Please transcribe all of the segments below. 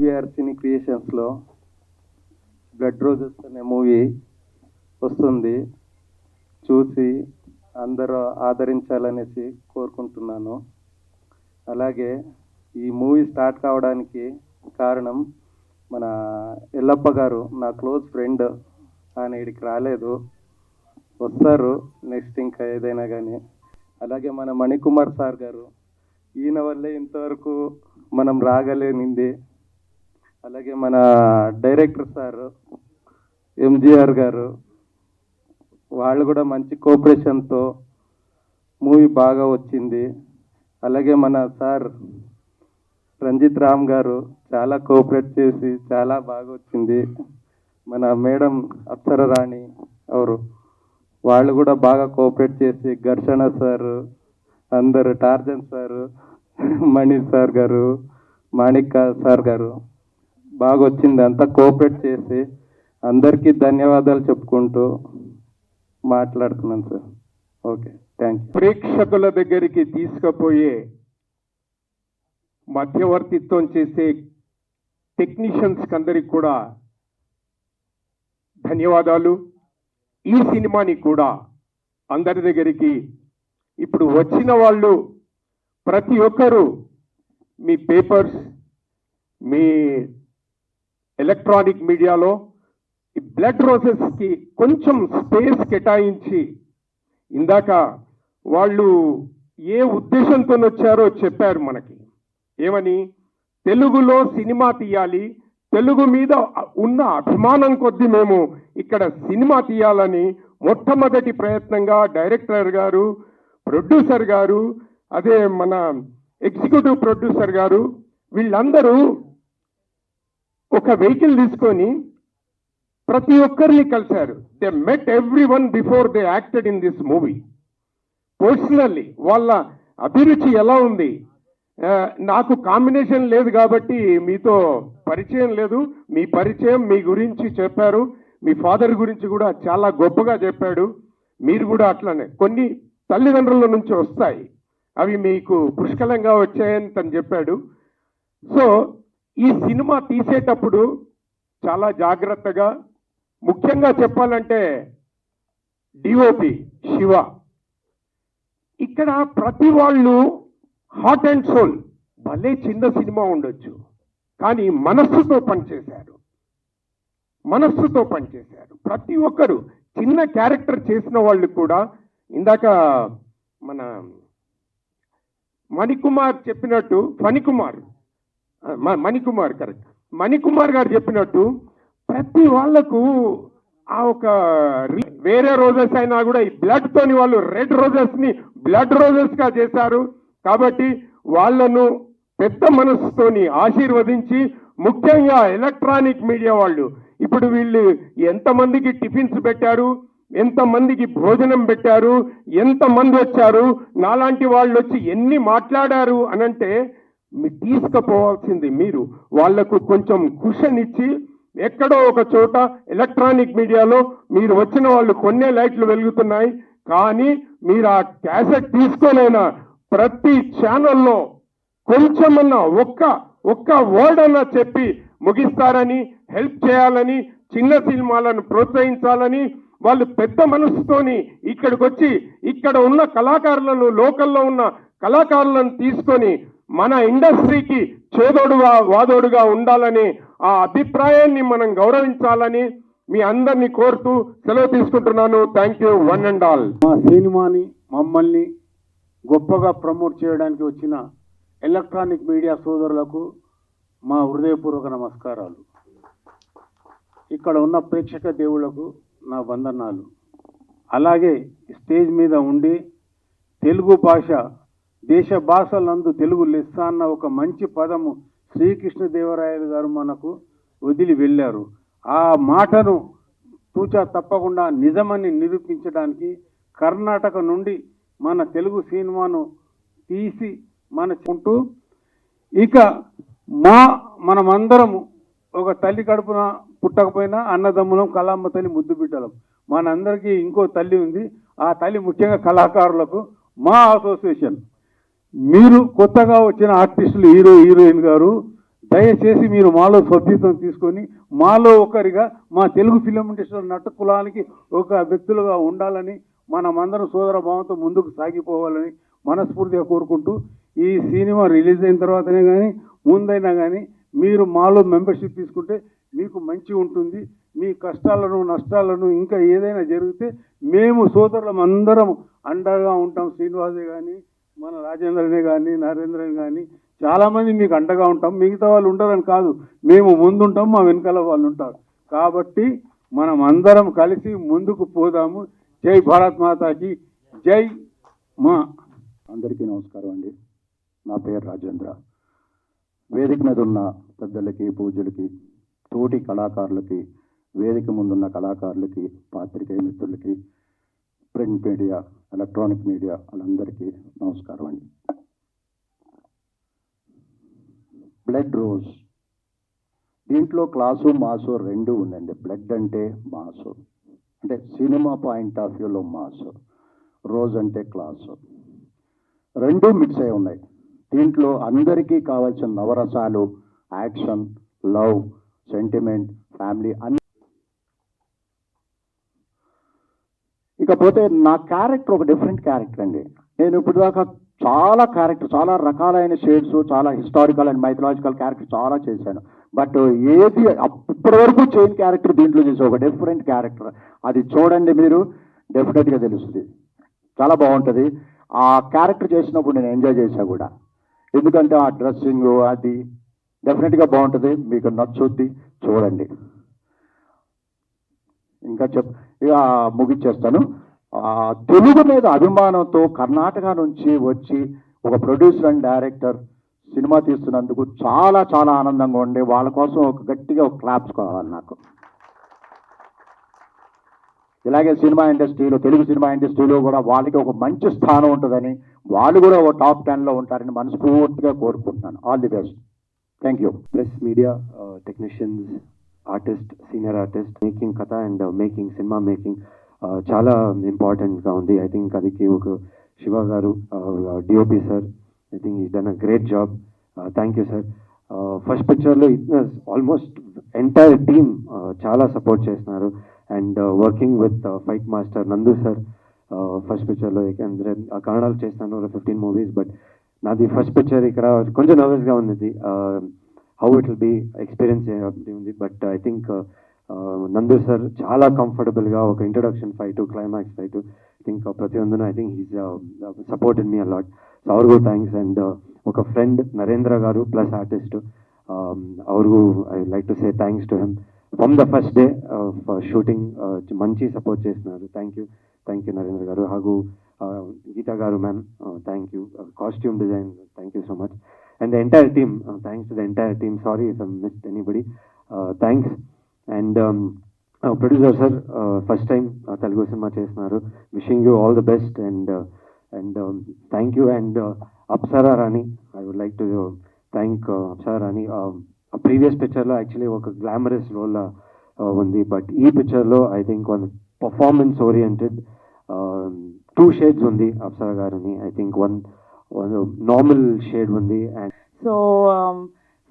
SBR సినీ క్రియేషన్స్లో blood roses అనే movie వస్తుంది. చూసి అందరూ ఆదరించాలనేసి కోరుకుంటున్నాను. అలాగే ఈ మూవీ స్టార్ట్ కావడానికి కారణం మన ఎల్లప్ప గారు, నా క్లోజ్ ఫ్రెండ్. ఆయన ఇక్కడికి రాలేదు, వస్తారు నెక్స్ట్ ఇంకా ఏదైనా కానీ. అలాగే మన మణికుమార్ సార్ గారు, ఈయన వల్లే ఇంతవరకు మనం రాగలేనింది. అలాగే మన డైరెక్టర్ సార్ ఎంజిఆర్ గారు, వాళ్ళు కూడా మంచి కోఆపరేషన్తో మూవీ బాగా వచ్చింది. అలాగే మన సార్ రంజిత్ రామ్ గారు చాలా కోఆపరేట్ చేసి చాలా బాగా వచ్చింది. మన మేడం అప్సర రాణి ఎవరు, వాళ్ళు కూడా బాగా కోఆపరేట్ చేసి, ఘర్షణ సార్, అందరు టార్జన్ సార్, మణి సార్ గారు, మాణిక్ సార్ గారు బాగా వచ్చింది. అంతా కోఆపరేట్ చేసి అందరికీ ధన్యవాదాలు చెప్పుకుంటూ మాట్లాడుతున్నాను సార్. Okay, thank you. ప్రేక్షకుల దగ్గరికి తీసుకుపోయే మధ్యవర్తిత్వం చేసే టెక్నీషియన్స్ అందరికి కూడా ధన్యవాదాలు. ఈ సినిమాని కూడా అందరి దగ్గరికి ఇప్పుడు వచ్చిన వాళ్ళు ప్రతి ఒక్కరూ మీ పేపర్స్, మీ ఎలక్ట్రానిక్ మీడియాలో ఈ బ్లడ్ రోజెస్కి కొంచెం స్పేస్ కేటాయించి, ఇందాక వాళ్ళు ఏ ఉద్దేశంతో వచ్చారో చెప్పారు మనకి. ఏమని, తెలుగులో సినిమా తీయాలి, తెలుగు మీద ఉన్న అభిమానం కొద్దీ మేము ఇక్కడ సినిమా తీయాలని మొట్టమొదటి ప్రయత్నంగా డైరెక్టర్ గారు, ప్రొడ్యూసర్ గారు, అదే మన ఎగ్జిక్యూటివ్ ప్రొడ్యూసర్ గారు, వీళ్ళందరూ ఒక వెహికల్ తీసుకొని ప్రతి ఒక్కరిని కలిశారు. They met every one before they acted in this movie. Personally వాళ్ళ అభిరుచి ఎలా ఉంది, నాకు కాంబినేషన్ లేదు కాబట్టి మీతో పరిచయం లేదు, మీ పరిచయం మీ గురించి చెప్పారు. మీ ఫాదర్ గురించి కూడా చాలా గొప్పగా చెప్పాడు. మీరు కూడా అట్లనే కొన్ని తల్లిదండ్రుల నుంచి వస్తాయి, అవి మీకు పుష్కలంగా వచ్చాయని తను చెప్పాడు. సో ఈ సినిమా తీసేటప్పుడు చాలా జాగ్రత్తగా, ముఖ్యంగా చెప్పాలంటే డిఓపి శివ, ఇక్కడ ప్రతి వాళ్ళు హార్ట్ అండ్ సోల్, భలే చిన్న సినిమా ఉండొచ్చు కానీ మనస్సుతో పనిచేశారు, మనస్సుతో పనిచేశారు. ప్రతి ఒక్కరు చిన్న క్యారెక్టర్ చేసిన వాళ్ళు కూడా, ఇందాక మన మణికుమార్ చెప్పినట్టు, మణికుమార్ కరెక్ట్, మణికుమార్ గారు చెప్పినట్టు ప్రతి వాళ్లకు ఆ ఒక వేరే రోజెస్ అయినా కూడా ఈ బ్లడ్ తోని వాళ్ళు రెడ్ రోజెస్ ని బ్లడ్ రోజెస్ గా చేశారు. కాబట్టి వాళ్లను పెద్ద మనసుతోని ఆశీర్వదించి, ముఖ్యంగా ఎలక్ట్రానిక్ మీడియా వాళ్ళు ఇప్పుడు వీళ్ళు ఎంతమందికి టిఫిన్స్ పెట్టారు, ఎంతమందికి భోజనం పెట్టారు, ఎంతమంది వచ్చారు, నాలాంటి వాళ్ళు వచ్చి ఎన్ని మాట్లాడారు అనంటే తీసుకుపోవాల్సింది మీరు. వాళ్లకు కొంచెం కుషన్ ఇచ్చి, ఎక్కడో ఒక చోట ఎలక్ట్రానిక్ మీడియాలో మీరు వచ్చిన వాళ్ళు కొన్నే లైట్లు వెలుగుతున్నాయి, కానీ మీరు ఆ క్యాసెట్ తీసుకోలేనా ప్రతి ఛానల్లో కొంచెమన్నా ఒక్క వర్డ్ అన్నా చెప్పి ముగిస్తారని, హెల్ప్ చేయాలని, చిన్న సినిమాలను ప్రోత్సహించాలని వాళ్ళు పెద్ద మనసుతోని ఇక్కడికి వచ్చి ఇక్కడ ఉన్న కళాకారులను, లోకల్లో ఉన్న కళాకారులను తీసుకొని మన ఇండస్ట్రీకి చేదోడుగా వాదోడుగా ఉండాలని, ఆ అభిప్రాయాన్ని మనం గౌరవించాలని మీ అందరినీ కోరుతూ సెలవు తీసుకుంటున్నాను. Thank you one and all. మా సినిమాని, మమ్మల్ని గొప్పగా ప్రమోట్ చేయడానికి వచ్చిన ఎలక్ట్రానిక్ మీడియా సోదరులకు మా హృదయపూర్వక నమస్కారాలు. ఇక్కడ ఉన్న ప్రేక్షక దేవుళ్లకు నా వందనాలు. అలాగే స్టేజ్ మీద ఉండి తెలుగు భాష, దేశ భాషలందు తెలుగు లెస్స అన్న ఒక మంచి పదము శ్రీకృష్ణదేవరాయలు గారు మనకు వదిలి వెళ్ళారు. ఆ మాటను తూచా తప్పకుండా నిజమని నిరూపించడానికి కర్ణాటక నుండి మన తెలుగు సినిమాను తీసి మనకుంటూ, ఇక మనమందరము ఒక తల్లి కడుపున పుట్టకపోయినా అన్నదమ్ములం, కళామ్మ తల్లి ముద్దు బిడ్డలం. మనందరికీ ఇంకో తల్లి ఉంది. ఆ తల్లి ముఖ్యంగా కళాకారులకు మా అసోసియేషన్. మీరు కొత్తగా వచ్చిన ఆర్టిస్టులు, హీరో హీరోయిన్ గారు దయచేసి మీరు మాలో సభ్యత్వం తీసుకొని మాలో ఒకరిగా మా తెలుగు ఫిలిం ఇండస్ట్రీ నట కులానికి ఒక వ్యక్తులుగా ఉండాలని మనమందరం సోదర భావంతో ముందుకు సాగిపోవాలని మనస్ఫూర్తిగా కోరుకుంటూ ఈ సినిమా రిలీజ్ అయిన తర్వాతనే కానీ ముందైనా కానీ మీరు మాలో మెంబర్షిప్ తీసుకుంటే మీకు మంచి ఉంటుంది. మీ కష్టాలను నష్టాలను ఇంకా ఏదైనా జరిగితే మేము సోదరులం అందరం అండగా ఉంటాం. శ్రీనివాసే కానీ మన రాజేంద్రనే కానీ నరేంద్రని కానీ చాలామంది మీకు అండగా ఉంటాం. మిగతా వాళ్ళు ఉండరని కాదు, మేము ముందుంటాం, మా వెనకాల వాళ్ళు ఉంటారు. కాబట్టి మనం అందరం కలిసి ముందుకు పోదాము. జై భారత్ మాతాకి జై. మా అందరికీ నమస్కారం అండి. నా పేరు రాజేంద్ర. వేదిక మీద ఉన్న పెద్దలకి, పూజలకి, తోటి కళాకారులకి, వేదిక ముందున్న కళాకారులకి, పాత్రికేయ మిత్రులకి, ప్రింట్ మీడియా, ఎలక్ట్రానిక్ మీడియా వాళ్ళందరికీ నమస్కారం అండి. బ్లడ్ రోజ్ దీంట్లో క్లాసు మాసు రెండు ఉందండి. బ్లడ్ అంటే మాసు, అంటే సినిమా పాయింట్ ఆఫ్ వ్యూలో మాసు, రోజ్ అంటే క్లాసు, రెండు మిక్స్ అయి ఉన్నాయి. దీంట్లో అందరికీ కావాల్సిన నవరసాలు, యాక్షన్, లవ్, సెంటిమెంట్, ఫ్యామిలీ అన్ని. ఇకపోతే నా క్యారెక్టర్ ఒక డిఫరెంట్ క్యారెక్టర్ అండి. నేను ఇప్పుడు దాకా చాలా రకాలైన షేడ్స్, చాలా హిస్టారికల్ అండ్ మైథలాజికల్ క్యారెక్టర్ చాలా చేశాను. బట్ ఏది ఇప్పటి వరకు చేయని క్యారెక్టర్ దీంట్లో చేసే ఒక డిఫరెంట్ క్యారెక్టర్. అది చూడండి, మీరు డెఫినెట్గా తెలుస్తుంది. చాలా బాగుంటుంది. ఆ క్యారెక్టర్ చేసినప్పుడు నేను ఎంజాయ్ చేశా కూడా, ఎందుకంటే ఆ డ్రెస్సింగ్ అది డెఫినెట్గా బాగుంటుంది. మీకు నచ్చుద్ది, చూడండి. ఇంకా ఇక ముగిచ్చేస్తాను. తెలుగు మీద అభిమానంతో కర్ణాటక నుంచి వచ్చి ఒక ప్రొడ్యూసర్ అండ్ డైరెక్టర్ సినిమా తీస్తున్నందుకు చాలా ఆనందంగా ఉండే వాళ్ళ కోసం గట్టిగా ఒక క్లాప్స్ కావాలి నాకు. ఇలాగే సినిమా ఇండస్ట్రీలో, తెలుగు సినిమా ఇండస్ట్రీలో కూడా వాళ్ళకి ఒక మంచి స్థానం ఉంటుందని, వాళ్ళు కూడా ఒక టాప్ 10లో ఉంటారని మనస్ఫూర్తిగా కోరుకుంటున్నాను. All the best. Thank you. Press media, technicians, artist, senior artist, making కథ అండ్ మేకింగ్ సినిమా మేకింగ్ చాలా ఇంపార్టెంట్గా ఉంది. ఐ థింక్ అదికి ఒక శివ గారు, డిఓపి సార్, ఐ థింక్ ఈ done a great job. Thank you sir. First పిక్చర్లో ఆల్మోస్ట్ ఎంటైర్ టీమ్ చాలా support చేస్తున్నారు. And working with fight master నందు సార్, ఫస్ట్ పిక్చర్లో అంటే కన్నడలో చేస్తాను 15 మూవీస్, బట్ నాది ఫస్ట్ పిక్చర్ ఇక్కడ కొంచెం నర్వస్గా ఉంది. How it will be experience ఉంది. But I think Nandu sir చాలా కంఫర్టబుల్గా ఒక introduction fight, climax fight, I think ప్రతియొందును I think he's supported me a lot. So ಅವ್ರಿಗೂ థ్యాంక్స్. అండ్ ఒక friend Narendra garu plus artist, ಅವ್ರಿಗೂ I like to say thanks to him from the first day of shooting. మంచి support చేస్తున్నారు. Thank you Narendra garu. ಹಾಗೂ Geeta garu ma'am, thank you. Costume design, thank you so much. And the entire team, thanks to the entire team. Sorry if I missed anybody. Thanks. And producer sir, first time Telugu cinema chestunnaru. Wishing you all the best and thank you. And Apsara Rani, I would like to thank Apsara Rani. A previous picture lo actually oka glamorous role undi, but ee picture lo I think one performance oriented, two shades undi Apsara garani. I think one normal shade undi. And so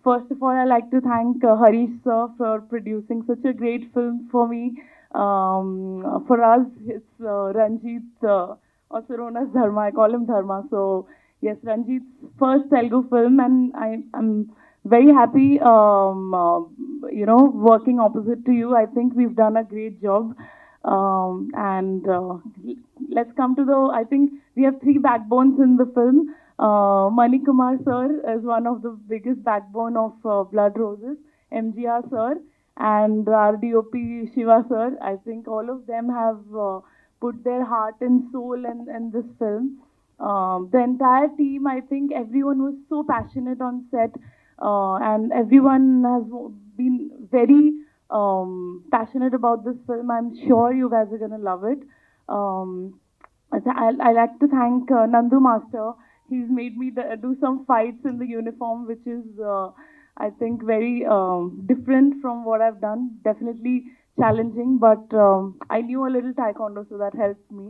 first of all, I like to thank Harish sir for producing such a great film for me. For us, it's Ranjit, also known as Dharma. I call him Dharma. So yes, Ranjit's first Telugu film, and I'm very happy, working opposite to you. I think we've done a great job. And let's come to I think we have 3 backbones in the film. Mani Kumar sir is one of the biggest backbone of Blood Roses, MGR sir, and our DOP Shiva sir. I think all of them have put their heart and soul in this film. The entire team, I think everyone was so passionate on set, and everyone has been very passionate about this film. I'm sure you guys are going to love it. I like to thank Nandu Master. He's made me do some fights in the uniform, which is, I think, very different from what I've done. Definitely challenging, but I knew a little taekwondo, so that helped me.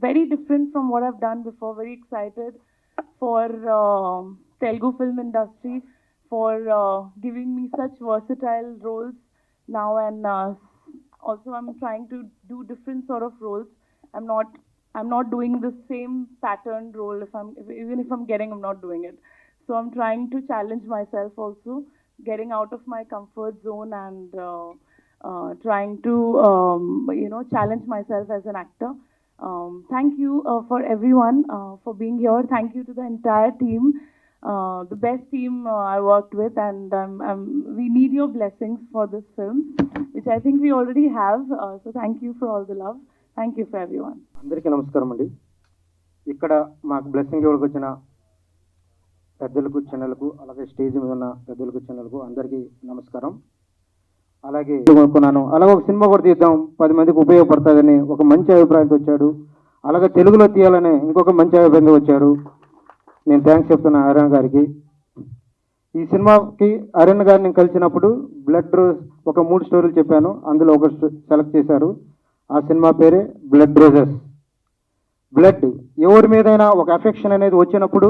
Very different from what I've done before. Very excited for Telugu film industry, for giving me such versatile roles now, and also I'm trying to do different sort of roles. I'm not doing the same pattern role. Even if I'm getting, I'm not doing it. So I'm trying to challenge myself also, getting out of my comfort zone, and trying to challenge myself as an actor. Thank you for everyone for being here. Thank you to the entire team, the best team I worked with, and we need your blessings for this film, which I think we already have. So thank you for all the love. Thank you for everyone. అందరికీ నమస్కారం అండి. ఇక్కడ మాకు blessing ఇవ్వడానికి వచ్చిన పెద్దలకు చిన్నలకు, అలాగే stage మీద ఉన్న పెద్దలకు చిన్నలకు అందరికీ నమస్కారం. అలాగే అనుకున్నాను, అలాగే ఒక సినిమా కూడా తీద్దాం, 10 మందికి ఉపయోగపడుతుందని ఒక మంచి అభిప్రాయంతో వచ్చాడు. అలాగే తెలుగులో తీయాలని ఇంకొక మంచి అభిప్రాయంతో వచ్చారు. నేను థ్యాంక్స్ చెప్తున్నాను అరుణ్ గారికి. ఈ సినిమాకి అరుణ్ గారిని కలిసినప్పుడు బ్లడ్ రోజ్ ఒక 3 స్టోరీలు చెప్పాను, అందులో ఒక సెలెక్ట్ చేశారు. ఆ సినిమా పేరే బ్లడ్ రోజెస్. బ్లడ్, ఎవరి మీదైనా ఒక ఎఫెక్షన్ అనేది వచ్చినప్పుడు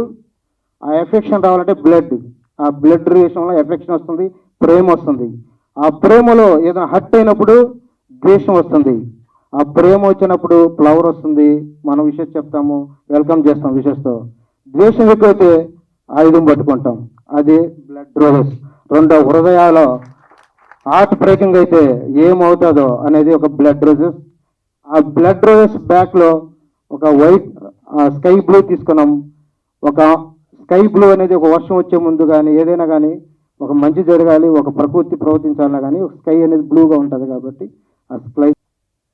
ఆ ఎఫెక్షన్ రావాలంటే బ్లడ్, ఆ బ్లడ్ రిలేషన్లో ఎఫెక్షన్ వస్తుంది, ప్రేమ వస్తుంది. ఆ ప్రేమలో ఏదైనా హర్ట్ అయినప్పుడు ద్వేషం వస్తుంది. ఆ ప్రేమ వచ్చినప్పుడు ఫ్లవర్ వస్తుంది, మనం విషెస్ చెప్తాము, వెల్కమ్ చేస్తాం విషెస్తో. ద్వేషం ఎక్కువైతే ఆయుధం పట్టుకుంటాం, అది బ్లడ్ రోజెస్. రెండో హృదయాలు హార్ట్ బ్రేకింగ్ అయితే ఏమవుతుందో అనేది ఒక బ్లడ్ రోజెస్. ఆ బ్లడ్ రోజెస్ బ్యాక్లో ఒక వైట్ స్కై బ్లూ తీసుకున్నాం. ఒక స్కై బ్లూ అనేది ఒక వర్షం వచ్చే ముందు కానీ ఏదైనా కానీ ఒక మంచి జరగాలి, ఒక ప్రకృతి ప్రవర్తించాలన్నా కానీ ఒక స్కై అనేది బ్లూగా ఉంటుంది. కాబట్టి ఆ స్కై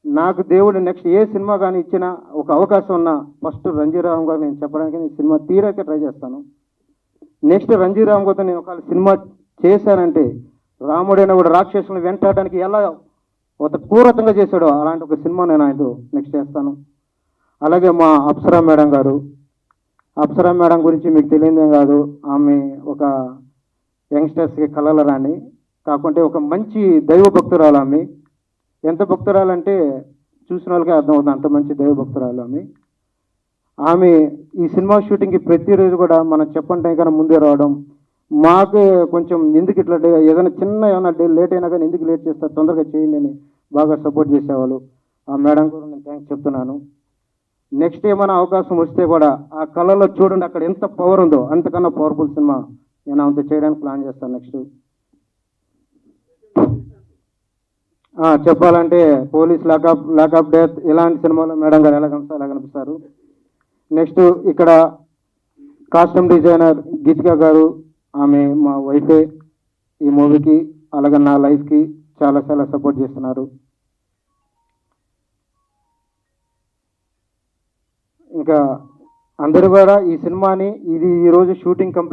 నాకు దేవుడు నెక్స్ట్ ఏ సినిమా కానీ ఇచ్చినా ఒక అవకాశం ఉన్నా ఫస్ట్ రంజీరామ్ గారు నేను చెప్పడానికి నేను సినిమా తీరాకే ట్రై చేస్తాను. నెక్స్ట్ రంజీరామ్ గారితో నేను ఒక సినిమా చేశానంటే రాముడైన కూడా రాక్షసులను వెంటాడడానికి ఎలా ఒక క్రూరతంగా చేశాడో అలాంటి ఒక సినిమా నేను ఆయనతో నెక్స్ట్ చేస్తాను. అలాగే మా అప్సరా మేడం గారు, అప్సరా మేడం గురించి మీకు తెలియదేం కాదు, ఆమె ఒక యంగ్స్టర్స్కి కళల రాణి, కాకుంటే ఒక మంచి దైవ భక్తురాలు. ఆమె ఎంత భక్తురాలంటే చూసిన వాళ్ళకే అర్థమవుతుంది, అంత మంచి దైవ భక్తురాలు ఆమె. ఆమె ఈ సినిమా షూటింగ్కి ప్రతిరోజు కూడా మనం చెప్పండి టైం కన్నా ముందే రావడం, మాకు కొంచెం ఎందుకు ఇట్లా ఏదైనా చిన్న ఏమైనా లేట్ అయినా కానీ ఎందుకు లేట్ చేస్తారు, తొందరగా చేయండి అని బాగా సపోర్ట్ చేసేవాళ్ళు. ఆ మేడం కూడా నేను థ్యాంక్స్ చెప్తున్నాను. నెక్స్ట్ ఏమైనా అవకాశం వస్తే కూడా ఆ కళలో చూడండి అక్కడ ఎంత పవర్ ఉందో, అంతకన్నా పవర్ఫుల్ సినిమా నేను అంత చేయడానికి ప్లాన్ చేస్తాను. నెక్స్ట్ చెప్పాలంటే పోలీస్ లాకప్ డెత్ ఇలాంటి సినిమాలో మేడం గారు ఎలా కనిపిస్తారు. నెక్స్ట్ ఇక్కడ కాస్ట్యూమ్ డిజైనర్ గీతికా గారు, ఆమె మా వైఫే ఈ మూవీకి అలాగే నా లైఫ్కి చాలా చాలా సపోర్ట్ చేస్తున్నారు. ఇంకా అందరూ కూడా ఈ సినిమాని ఈరోజు షూటింగ్ కంప్లీట్